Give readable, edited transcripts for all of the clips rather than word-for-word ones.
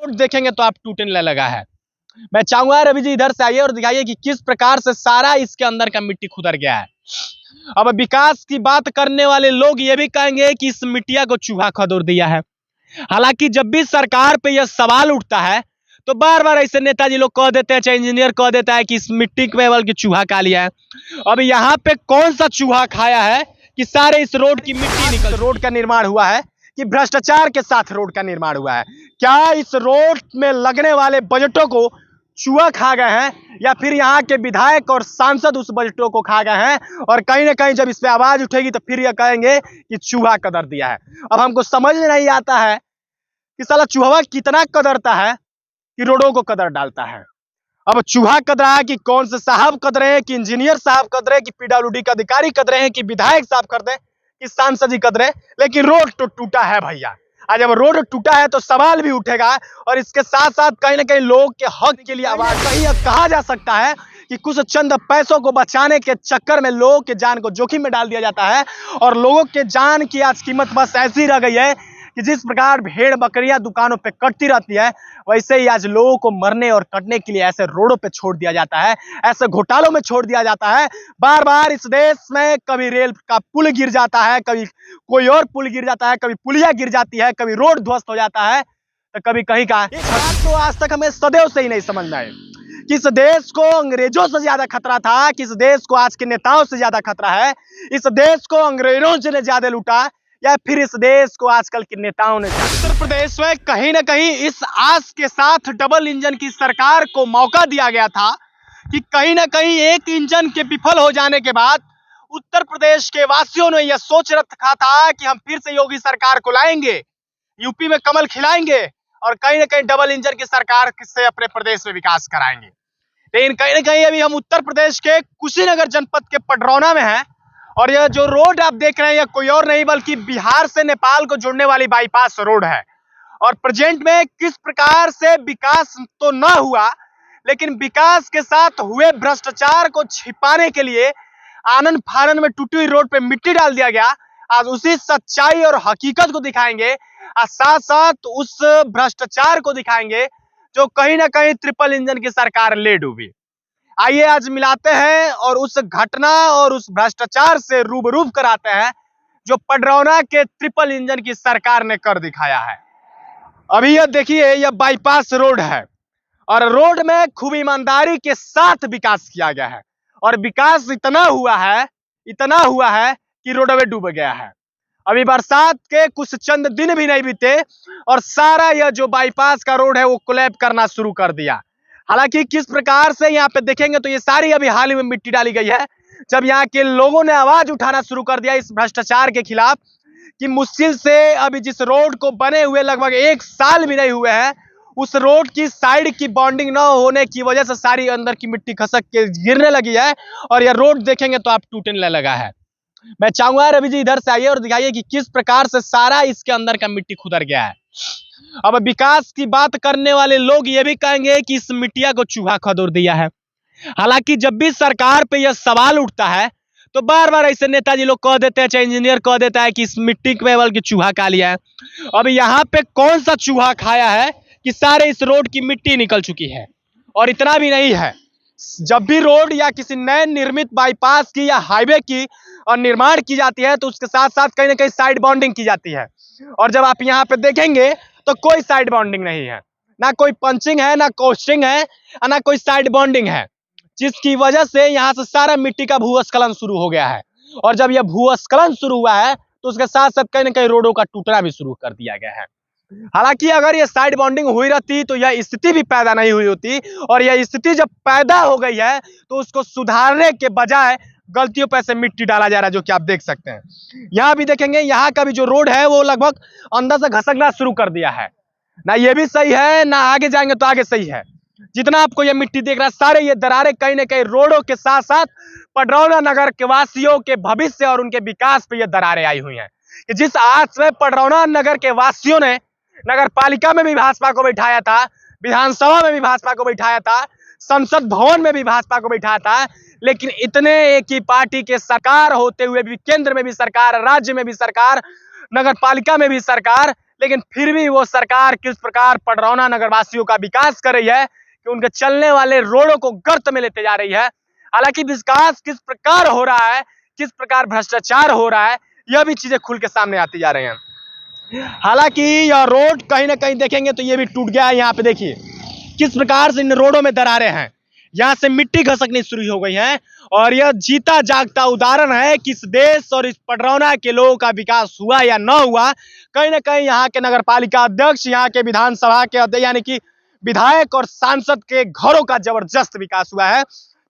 Road देखेंगे तो आप टूटने लगा है। मैं चाहूंगा रवि जी इधर से आइए और दिखाइए कि किस प्रकार से सारा इसके अंदर का मिट्टी खुदर गया है। अब विकास की बात करने वाले लोग ये भी कहेंगे कि इस मिट्टिया को चूहा खदोर दिया है। हालांकि जब भी सरकार पे यह सवाल उठता है तो बार बार ऐसे नेताजी लोग कह देते हैं, चाहे इंजीनियर कह देता है कि इस मिट्टी में बल्कि चूहा खा लिया है। अब यहाँ पे कौन सा चूहा खाया है कि सारे इस रोड की मिट्टी निकल। रोड का निर्माण हुआ है कि भ्रष्टाचार के साथ रोड का निर्माण हुआ है? क्या इस रोड में लगने वाले बजटों को चूहा खा गए हैं या फिर यहाँ के विधायक और सांसद उस बजटों को खा गए हैं? और कहीं ना कहीं जब इस पे आवाज उठेगी तो फिर यह कहेंगे कि चूहा कदर दिया है। अब हमको समझ नहीं आता है कि साला चूहा कितना कदरता है कि रोडों को कदर डालता है। अब चूहा कदरा है कि कौन से साहब कदरे हैं, कि इंजीनियर साहब कदरे, कि पीडब्ल्यूडी के अधिकारी कदरे हैं, कि विधायक साहब कदरे, कि सांसद जी कदरे, लेकिन रोड तो टूटा है भैया। आज जब रोड टूटा है तो सवाल भी उठेगा और इसके साथ साथ कहीं ना कहीं लोग के हक के लिए आवाज कहीं कहा जा सकता है कि कुछ चंद पैसों को बचाने के चक्कर में लोगों के जान को जोखिम में डाल दिया जाता है। और लोगों के जान की आज कीमत बस ऐसी रह गई है कि जिस प्रकार भेड़ बकरियां दुकानों पे कटती रहती है, वैसे ही आज लोगों को मरने और कटने के लिए ऐसे रोडों पे छोड़ दिया जाता है, ऐसे घोटालों में छोड़ दिया जाता है। बार बार इस देश में कभी रेल का पुल गिर जाता है, कभी कोई और पुल गिर जाता है, कभी पुलिया गिर जाती है, कभी रोड ध्वस्त हो जाता है, तो कभी कहीं का। तो आज तक हमें सदैव से ही नहीं समझ में आए कि इस देश को अंग्रेजों से ज्यादा खतरा था, कि इस देश को आज के नेताओं से ज्यादा खतरा है, इस देश को अंग्रेजों ने ज्यादा लूटा या फिर इस देश को आजकल के नेताओं ने। उत्तर प्रदेश में कहीं ना कहीं इस आस के साथ डबल इंजन की सरकार को मौका दिया गया था कि कहीं ना कहीं एक इंजन के विफल हो जाने के बाद उत्तर प्रदेश के वासियों ने यह सोच रखा था कि हम फिर से योगी सरकार को लाएंगे, यूपी में कमल खिलाएंगे और कहीं ना कहीं डबल इंजन की सरकार से अपने प्रदेश में विकास कराएंगे। लेकिन कहीं ना कहीं अभी हम उत्तर प्रदेश के कुशीनगर जनपद के पडरौना में हैं और यह जो रोड आप देख रहे हैं यह कोई और नहीं बल्कि बिहार से नेपाल को जोड़ने वाली बाईपास रोड है। और प्रेजेंट में किस प्रकार से विकास तो ना हुआ, लेकिन विकास के साथ हुए भ्रष्टाचार को छिपाने के लिए आनन फानन में टूटी हुई रोड पे मिट्टी डाल दिया गया। आज उसी सच्चाई और हकीकत को दिखाएंगे और साथ साथ उस भ्रष्टाचार को दिखाएंगे जो कहीं ना कहीं ट्रिपल इंजन की सरकार ले डूबी। आइए आज मिलाते हैं और उस घटना और उस भ्रष्टाचार से रूबरू कराते हैं जो पडरौना के ट्रिपल इंजन की सरकार ने कर दिखाया है। अभी यह देखिए, यह बाईपास रोड है और रोड में खूब ईमानदारी के साथ विकास किया गया है और विकास इतना हुआ है कि रोडवे डूब गया है। अभी बरसात के कुछ चंद दिन भी नहीं बीते और सारा यह जो बाईपास का रोड है वो कोलैप्स करना शुरू कर दिया। हालांकि किस प्रकार से यहाँ पे देखेंगे तो ये सारी अभी हाल ही में मिट्टी डाली गई है, जब यहाँ के लोगों ने आवाज उठाना शुरू कर दिया इस भ्रष्टाचार के खिलाफ कि मुश्किल से अभी जिस रोड को बने हुए लगभग 1 साल भी नहीं हुए हैं, उस रोड की साइड की बॉन्डिंग न होने की वजह से सारी अंदर की मिट्टी खसक के गिरने लगी है और यह रोड देखेंगे तो आप टूटने लगा है। मैं चाहूंगा रवि जी इधर से आइए और दिखाइए कि किस प्रकार से सारा इसके अंदर का मिट्टी खुदर गया है। अब विकास की बात करने वाले लोग ये भी कहेंगे कि इस मिट्टिया को चूहा खदोर दिया है। हालांकि जब भी सरकार पे यह सवाल उठता है तो बार बार ऐसे नेताजी लोग कह देते हैं, चाहे इंजीनियर कह देता है कि इस मिट्टी में बल्कि चूहा खा लिया है। अब यहाँ पे कौन सा चूहा खाया है कि सारे इस रोड की मिट्टी निकल चुकी है। और इतना भी नहीं है, जब भी रोड या किसी नए निर्मित बाईपास की या हाईवे की और निर्माण की जाती है तो उसके साथ साथ कहीं ना कहीं साइड बॉन्डिंग की जाती है। और जब आप यहाँ पे देखेंगे तो कोई साइड बॉन्डिंग नहीं है, ना कोई पंचिंग है, ना कोस्टिंग है, ना कोई साइड बॉन्डिंग है, जिसकी वजह से यहाँ से सारा मिट्टी का भूस्खलन शुरू हो गया है। और जब यह भूस्खलन शुरू हुआ है तो उसके साथ साथ कहीं ना कहीं रोडों का टूटना भी शुरू कर दिया गया है। हालांकि अगर ये साइड बॉन्डिंग हुई रहती तो यह स्थिति भी पैदा नहीं हुई होती और यह स्थिति जब पैदा हो गई है तो उसको सुधारने के बजाय गलतियों पर से मिट्टी डाला जा रहा है, जो कि आप देख सकते हैं। यहाँ भी देखेंगे, यहाँ का भी जो रोड है वो लगभग अंदर से घसकना शुरू कर दिया है। ना ये भी सही है, ना आगे जाएंगे तो आगे सही है। जितना आपको ये मिट्टी देख रहा है, सारे ये दरारें कहीं ना कहीं रोडों के साथ साथ पडरौना नगर के वासियों के भविष्य और उनके विकास पे ये दरारें आई हुई हैं कि जिस आस में पडरौना नगर के वासियों ने नगर पालिका में भी भाजपा को बैठाया था, विधानसभा में भी भाजपा को बैठाया था, संसद भवन में भी भाजपा को बैठाया था, लेकिन इतने एक ही पार्टी के सरकार होते हुए भी, केंद्र में भी सरकार, राज्य में भी सरकार, नगर पालिका में भी सरकार, लेकिन फिर भी वो सरकार किस प्रकार पडरौना नगरवासियों का विकास कर रही है कि उनके चलने वाले रोडों को गर्त में लेते जा रही है। हालांकि विकास किस प्रकार हो रहा है, किस प्रकार भ्रष्टाचार हो रहा है, यह भी चीजें खुल के सामने आती जा रही हैं। हालांकि यह रोड कहीं ना कहीं देखेंगे तो ये भी टूट गया है। यहाँ पे देखिए किस प्रकार से इन रोडों में दरारें हैं, यहाँ से मिट्टी घसकनी शुरू हो गई है। और यह जीता जागता उदाहरण है कि इस देश और इस पडरौना के लोगों का विकास हुआ या न हुआ। कहीं ना कहीं यहाँ के नगरपालिका अध्यक्ष, यहाँ के विधानसभा के अध्यक्ष यानी कि विधायक और सांसद के घरों का जबरदस्त विकास हुआ है।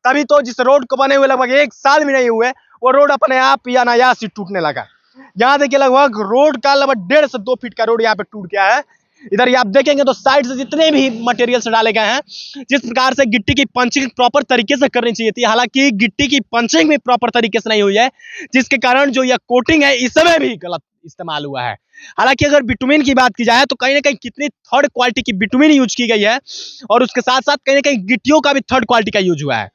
तभी तो जिस रोड को बने हुए लगभग 1 साल भी नहीं हुए, वो रोड अपने आप या अनायास ही टूटने लगा। यहाँ देखिए लगभग रोड का लगभग 1.5 से 2 फीट का रोड यहाँ पे टूट गया है। इधर ये आप देखेंगे तो साइड से जितने भी मटेरियल्स डाले गए हैं, जिस प्रकार से गिट्टी की पंचिंग प्रॉपर तरीके से करनी चाहिए थी, हालांकि गिट्टी की पंचिंग भी प्रॉपर तरीके से नहीं हुई है, जिसके कारण जो यह कोटिंग है इसमें भी गलत इस्तेमाल हुआ है। हालांकि अगर बिटुमिन की बात की जाए तो कहीं ना कहीं कितनी थर्ड क्वालिटी की बिटुमिन यूज की गई है, और उसके साथ साथ कहीं ना कहीं गिट्टियों का भी थर्ड क्वालिटी का यूज हुआ है।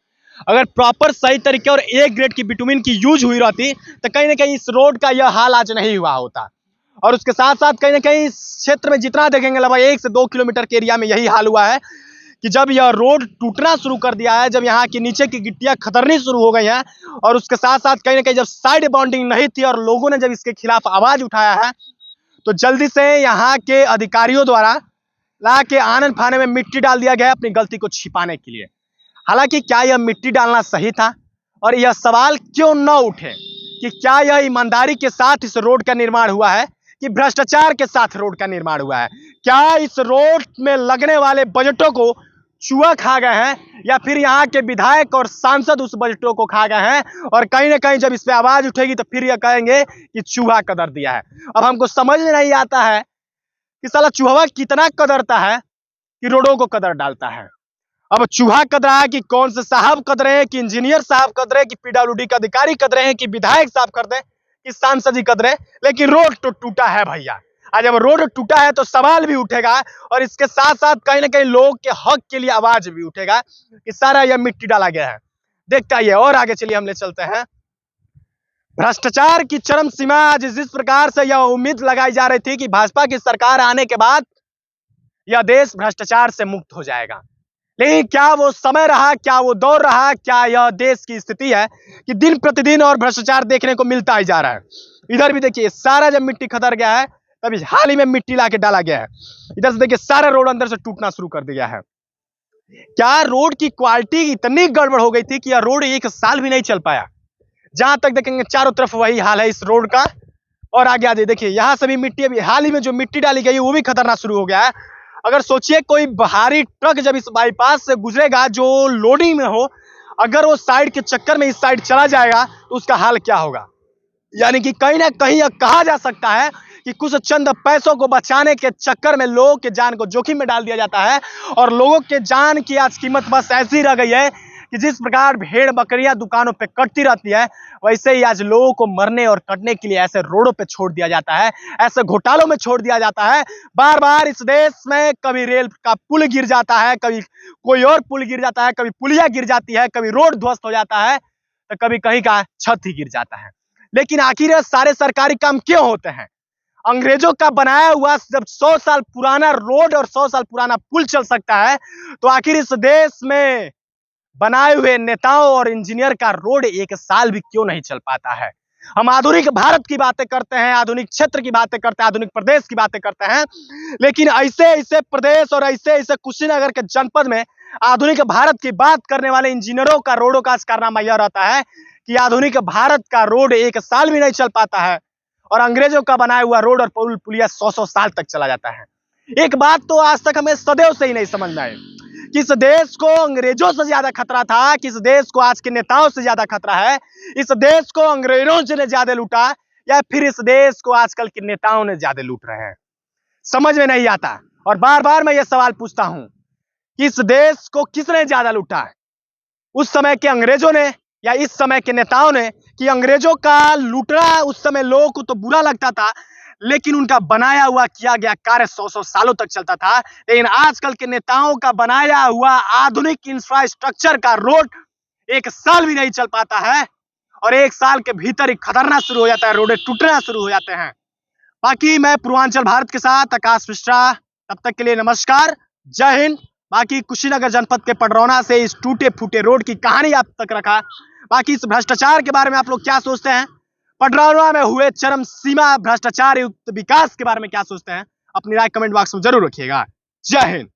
अगर प्रॉपर सही तरीके और ए ग्रेड की बिटुमिन की यूज हुई रहती तो कहीं ना कहीं इस रोड का यह हाल आज नहीं हुआ होता। और उसके साथ साथ कहीं ना कहीं इस क्षेत्र में जितना देखेंगे लगभग 1 से 2 किलोमीटर के एरिया में यही हाल हुआ है कि जब यह रोड टूटना शुरू कर दिया है, जब यहाँ की नीचे की गिट्टियां खतरनी शुरू हो गई हैं, और उसके साथ साथ कहीं ना कहीं जब साइड बाउंडिंग नहीं थी और लोगों ने जब इसके खिलाफ आवाज उठाया है, तो जल्दी से यहाँ के अधिकारियों द्वारा ला के आनन फाने में मिट्टी डाल दिया गया अपनी गलती को छिपाने के लिए। हालांकि क्या यह मिट्टी डालना सही था? और यह सवाल क्यों न उठे कि क्या यह ईमानदारी के साथ इस रोड का निर्माण हुआ है कि भ्रष्टाचार के साथ रोड का निर्माण हुआ है? क्या इस रोड में लगने वाले बजटों को चूहा खा गए हैं, या फिर यहाँ के विधायक और सांसद उस बजटों को खा गए हैं, और कहीं ना कहीं जब इस पे आवाज उठेगी तो फिर यह कहेंगे कि चूहा कदर दिया है। अब हमको समझ में नहीं आता है कि साला चूहा कितना कदरता है कि रोडों को कदर डालता है। अब चूहा कदरा है कि कौन से साहब कदरे हैं, कि इंजीनियर साहब कदरे, कि पीडब्ल्यूडी के अधिकारी कदरे हैं, कि विधायक साहब कदरे, कि सांसद जी कदरे, लेकिन रोड तो टूटा है भैया। आज जब रोड टूटा है तो सवाल भी उठेगा, और इसके साथ साथ कहीं ना कहीं लोग के हक के लिए आवाज भी उठेगा कि सारा यह मिट्टी डाला गया है। देखता ही है। और आगे चलिए हम ले चलते हैं। भ्रष्टाचार की चरम सीमा आज जिस प्रकार से यह उम्मीद लगाई जा रही थी कि भाजपा की सरकार आने के बाद यह देश भ्रष्टाचार से मुक्त हो जाएगा, लेकिन क्या वो समय रहा, क्या वो दौर रहा, क्या यह देश की स्थिति है कि दिन प्रतिदिन और भ्रष्टाचार देखने को मिलता ही जा रहा है। इधर भी देखिए सारा जब मिट्टी खतर गया है, तभी हाल ही में मिट्टी लाके डाला गया है। इधर से देखिए सारा रोड अंदर से टूटना शुरू कर दिया है। क्या रोड की क्वालिटी इतनी गड़बड़ हो गई थी कि यह रोड 1 साल भी नहीं चल पाया। जहां तक देखेंगे चारों तरफ वही हाल है इस रोड का। और आगे देखिए यहां से भी मिट्टी, अभी हाल ही में जो मिट्टी डाली गई वो भी खतरना शुरू हो गया है। अगर सोचिए कोई भारी ट्रक जब इस बाईपास से गुजरेगा जो लोडिंग में हो, अगर वो साइड के चक्कर में इस साइड चला जाएगा तो उसका हाल क्या होगा। यानी कि कहीं ना कहीं यह कहा जा सकता है कि कुछ चंद पैसों को बचाने के चक्कर में लोगों के जान को जोखिम में डाल दिया जाता है, और लोगों के जान की आज कीमत बस ऐसी रह गई है कि जिस प्रकार भेड़ बकरियां दुकानों पे कटती रहती है, वैसे ही आज लोगों को मरने और कटने के लिए ऐसे रोडों पे छोड़ दिया जाता है, ऐसे घोटालों में छोड़ दिया जाता है। बार बार इस देश में कभी रेल का पुल गिर जाता है, कभी कोई और पुल गिर जाता है, कभी पुलिया गिर जाती है, कभी रोड ध्वस्त हो जाता है, तो कभी कहीं का छत ही गिर जाता है। लेकिन आखिर ये सारे सरकारी काम क्यों होते हैं? अंग्रेजों का बनाया हुआ जब 100 साल पुराना रोड और 100 साल पुराना पुल चल सकता है, तो आखिर इस देश में बनाए हुए नेताओं और इंजीनियर का रोड 1 साल भी क्यों नहीं चल पाता है? हम आधुनिक भारत की बातें करते हैं, आधुनिक क्षेत्र की बातें करते हैं, आधुनिक प्रदेश की बातें करते हैं, लेकिन ऐसे ऐसे प्रदेश और ऐसे ऐसे कुशीनगर के जनपद में आधुनिक भारत की बात करने वाले इंजीनियरों का रोडों का कारनामा यह रहता है कि आधुनिक भारत का रोड 1 साल भी नहीं चल पाता है, और अंग्रेजों का बनाया हुआ रोड और पुलिया 100 साल तक चला जाता है। एक बात तो आज तक हमें सदैव से ही नहीं समझ में आई कि इस देश को अंग्रेजों से ज्यादा खतरा था, कि इस देश को आज के नेताओं से ज्यादा खतरा है, इस देश को अंग्रेजों ने ज्यादा लूटा, या फिर इस देश को आजकल के नेताओं ने ज्यादा लूट रहे हैं। समझ में नहीं आता। और बार बार मैं ये सवाल पूछता हूं कि इस देश को किसने ज्यादा लूटा है, उस समय के अंग्रेजों ने या इस समय के नेताओं ने? कि अंग्रेजों का लूटना उस समय लोगों को तो बुरा लगता था, लेकिन उनका बनाया हुआ किया गया कार्य 100 सालों तक चलता था। लेकिन आजकल के नेताओं का बनाया हुआ आधुनिक इंफ्रास्ट्रक्चर का रोड 1 साल भी नहीं चल पाता है, और 1 साल के भीतर ही खतरना शुरू हो जाता है, रोडे टूटना शुरू हो जाते हैं। बाकी मैं पूर्वांचल भारत के साथ आकाश मिश्रा, तब तक के लिए नमस्कार, जय हिंद। बाकी कुशीनगर जनपद के पडरौना से इस टूटे फूटे रोड की कहानी आप तक रखा। बाकी इस भ्रष्टाचार के बारे में आप लोग क्या सोचते हैं? पडरौना में हुए चरम सीमा भ्रष्टाचार युक्त विकास के बारे में क्या सोचते हैं? अपनी राय कमेंट बॉक्स में जरूर रखिएगा। जय हिंद।